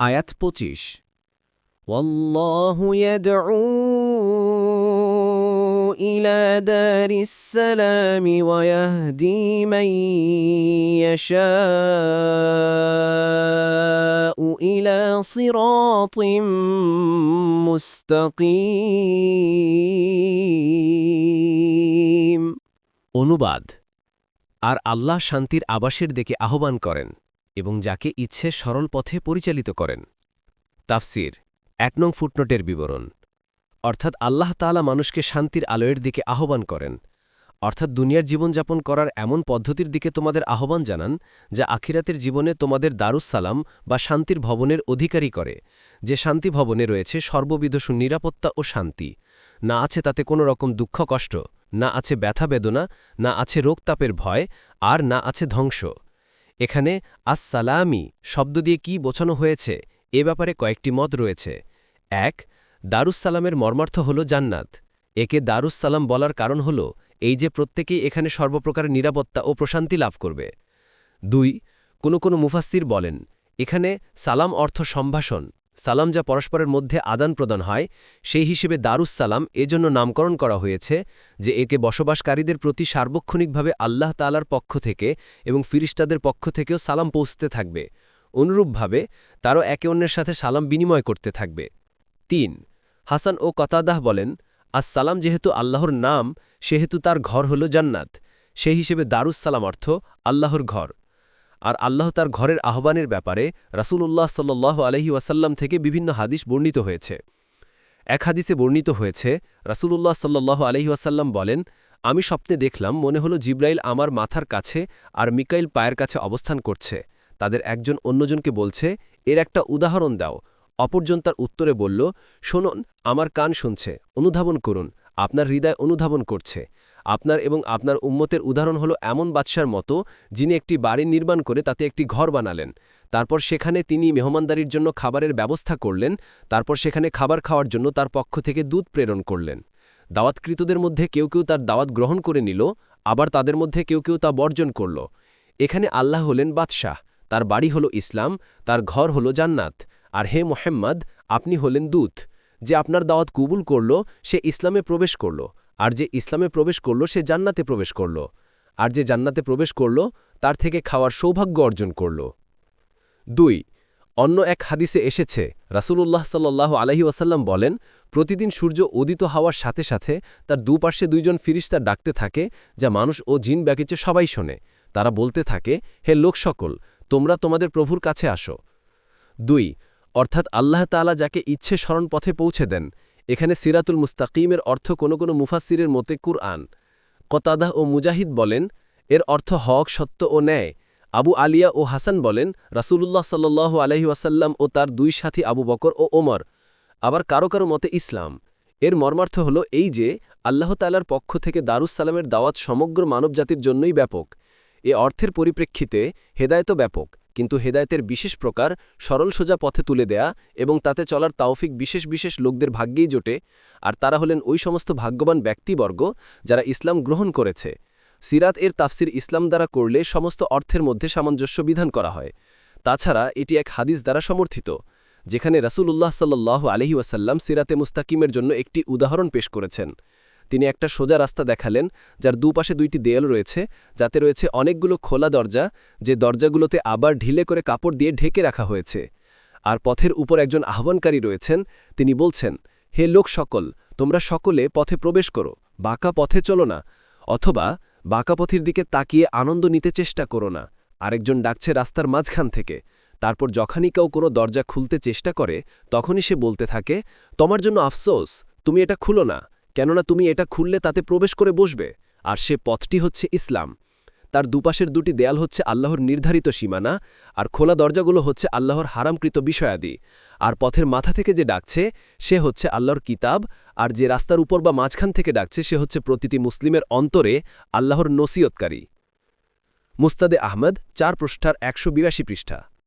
আয়াত ২৫ ওয়াল্লাহু ইয়াদউ ইলা দারিস সালামি ওয়া ইয়াহদি মান ইয়াশাউ ইলা সিরাতিম মুস্তাকিম। অনুবাদ: আর আল্লাহ শান্তির আবাসের দিকে আহ্বান করেন এবং যাকে ইচ্ছে সরল পথে পরিচালিত করেন। তাফসির ১ নং ফুটনোটের বিবরণ, অর্থাৎ আল্লাহ তাআলা মানুষকে শান্তির আলোয়ের দিকে আহ্বান করেন, অর্থাৎ দুনিয়ার জীবনযাপন করার এমন পদ্ধতির দিকে তোমাদের আহ্বান জানান যা আখিরাতের জীবনে তোমাদের দারুস সালাম বা শান্তির ভবনের অধিকারী করে, যে শান্তি ভবনে রয়েছে সর্ববিধ সুনিরাপত্তা ও শান্তি। না আছে তাতে কোনো রকম দুঃখ কষ্ট, না আছে ব্যথা বেদনা, না আছে রোগতাপের ভয়, আর না আছে ধ্বংস। এখানে আস-সালামি শব্দ দিয়ে কি বোঝানো হয়েছে এ ব্যাপারে কয়েকটি মত রয়েছে। ১. দারুস সালামের মর্মার্থ হল জান্নাত। একে দারুস সালাম বলার কারণ হল এই যে প্রত্যেকেই এখানে সর্বপ্রকার নিরাপত্তা ও প্রশান্তি লাভ করবে। ২. কোনো মুফাসসির বলেন, এখানে সালাম অর্থ সম্ভাষণ। সালাম যা পরস্পরের মধ্যে আদান প্রদান হয়, সেই হিসেবে দারুস সালাম এজন্য নামকরণ করা হয়েছে যে একে বসবাসকারীদের প্রতি সার্বক্ষণিকভাবে আল্লাহ তাআলার পক্ষ থেকে এবং ফিরিস্তাদের পক্ষ থেকেও সালাম পৌঁছতে থাকবে। অনুরূপভাবে তারও একে অন্যের সাথে সালাম বিনিময় করতে থাকবে। ৩. হাসান ও কতাদাহ বলেন, আস-সালাম যেহেতু আল্লাহর নাম, সেহেতু তার ঘর হল জান্নাত। সেই হিসেবে দারুস সালাম অর্থ আল্লাহর ঘর। আর আল্লাহ তার ঘরের আহ্বানের ব্যাপারে রাসূলুল্লাহ সাল্লাল্লাহু আলাইহি ওয়াসাল্লাম থেকে বিভিন্ন হাদিস বর্ণিত হয়েছে। এক হাদিসে বর্ণিত হয়েছে, রাসূলুল্লাহ সাল্লাল্লাহু আলাইহি ওয়াসাল্লাম বলেন, আমি স্বপ্নে দেখলাম মনে হলো জিব্রাইল আমার মাথার কাছে আর মিকাইল পায়ের কাছে অবস্থান করছে। তাদের একজন অন্যজনকে বলছে, এর একটা উদাহরণ দাও। অপরজন তার উত্তরে বলল, শুনুন, আমার কান শুনছে, অনুধাবন করুন, আপনার হৃদয় অনুধাবন করছে। আপনার এবং আপনার উম্মতের উদাহরণ হলো এমন বাদশার মতো যিনি একটি বাড়ি নির্মাণ করে তাতে একটি ঘর বানালেন। তারপর সেখানে তিনি মেহমানদারির জন্য খাবারের ব্যবস্থা করলেন। তারপর সেখানে খাবার খাওয়ার জন্য তার পক্ষ থেকে দুধ প্রেরণ করলেন। দাওয়াতকৃতদের মধ্যে কেউ কেউ তার দাওয়াত গ্রহণ করে নিল, আবার তাদের মধ্যে কেউ কেউ তা বর্জন করল। এখানে আল্লাহ হলেন বাদশাহ, তার বাড়ি হল ইসলাম, তার ঘর হল জান্নাত। আর হে মুহাম্মদ, আপনি হলেন দূত। যে আপনার দাওয়াত কবুল করল সে ইসলামে প্রবেশ করল, আর যে ইসলামে প্রবেশ করল সে জান্নাতে প্রবেশ করল, আর যে জান্নাতে প্রবেশ করল তার থেকে খাওয়ার সৌভাগ্য অর্জন করল। ২. অন্য এক হাদিসে এসেছে, রাসূলুল্লাহ সাল্লাল্লাহু আলাইহি ওয়াসাল্লাম বলেন, প্রতিদিন সূর্য উদিত হওয়ার সাথে সাথে তার দুপাশে দুইজন ফিরিস্তা ডাকতে থাকে, যা মানুষ ও জিন ব্যতীত সবাই শোনে। তারা বলতে থাকে, হে লোক সকল, তোমরা তোমাদের প্রভুর কাছে আসো। ২. অর্থাৎ আল্লাহ তাআলা যাকে ইচ্ছে স্মরণ পথে পৌঁছে দেন। এখানে সিরাতুল মুস্তাকিমের অর্থ কোনো মুফাসসিরের মতে কুরআন। কতাদাহ ও মুজাহিদ বলেন, এর অর্থ হক, সত্য ও ন্যায়। আবু আলিয়া ও হাসান বলেন, রাসূলুল্লাহ সাল্লাল্লাহু আলাইহি ওয়াসাল্লাম ও তার দুই সাথী আবু বকর ও ওমর। আবার কারো মতে ইসলাম। এর মর্মার্থ হল এই যে আল্লাহ তাআলার পক্ষ থেকে দারুস সালামের দাওয়াত সমগ্র মানবজাতির জন্যই ব্যাপক। এ অর্থের পরিপ্রেক্ষিতে হেদায়েতও ব্যাপক, কিন্তু হেদায়েতের বিশেষ প্রকার সরল সোজা পথে তুলে দেয়া এবং তাতে চলার তাওফিক বিশেষ লোকদের ভাগ্যেই জোটে, আর তারা হলেন ওই সমস্ত ভাগ্যবান ব্যক্তিবর্গ যারা ইসলাম গ্রহণ করেছে। সিরাত এর তাফসির ইসলাম দ্বারা করলে সমস্ত অর্থের মধ্যে সামঞ্জস্য বিধান করা হয়। তাছাড়া এটি এক হাদিস দ্বারা সমর্থিত, যেখানে রাসূলুল্লাহ সাল্লাল্লাহু আলাইহি ওয়াসাল্লাম সিরাতে মুস্তাকিমের জন্য একটি উদাহরণ পেশ করেছেন। তিনি একটা সোজা রাস্তা দেখালেন, যার দুপাশে দুইটি দেয়াল রয়েছে, যাতে রয়েছে অনেকগুলো খোলা দরজা, যে দরজাগুলোতে আবার ঢিলে করে কাপড় দিয়ে ঢেকে রাখা হয়েছে। আর পথের উপর একজন আহ্বানকারী রয়েছেন, তিনি বলছেন, হে লোক সকল, তোমরা সকলে পথে প্রবেশ করো, বাঁকা পথে চলো না, অথবা বাঁকা পথের দিকে তাকিয়ে আনন্দ নিতে চেষ্টা করো না। আরেকজন ডাকছে রাস্তার মাঝখান থেকে। তারপর যখনই কেউ কোনো দরজা খুলতে চেষ্টা করে, তখনই সে বলতে থাকে, তোমার জন্য আফসোস, তুমি এটা খুলো না, কেননা তুমি এটা খুললে তাতে প্রবেশ করে বসবে। আর সে পথটি হচ্ছে ইসলাম। তার দুপাশের দুটি দেয়াল হচ্ছে আল্লাহর নির্ধারিত সীমানা, আর খোলা দরজাগুলো হচ্ছে আল্লাহর হারামকৃত বিষয়াদি। আর পথের মাথা থেকে যে ডাকছে সে হচ্ছে আল্লাহর কিতাব, আর যে রাস্তার উপর বা মাঝখান থেকে ডাকছে সে হচ্ছে প্রতিটি মুসলিমের অন্তরে আল্লাহর নসিহতকারী। মুস্তাদে আহমদ ৪ পৃষ্ঠার ১৮২ পৃষ্ঠা।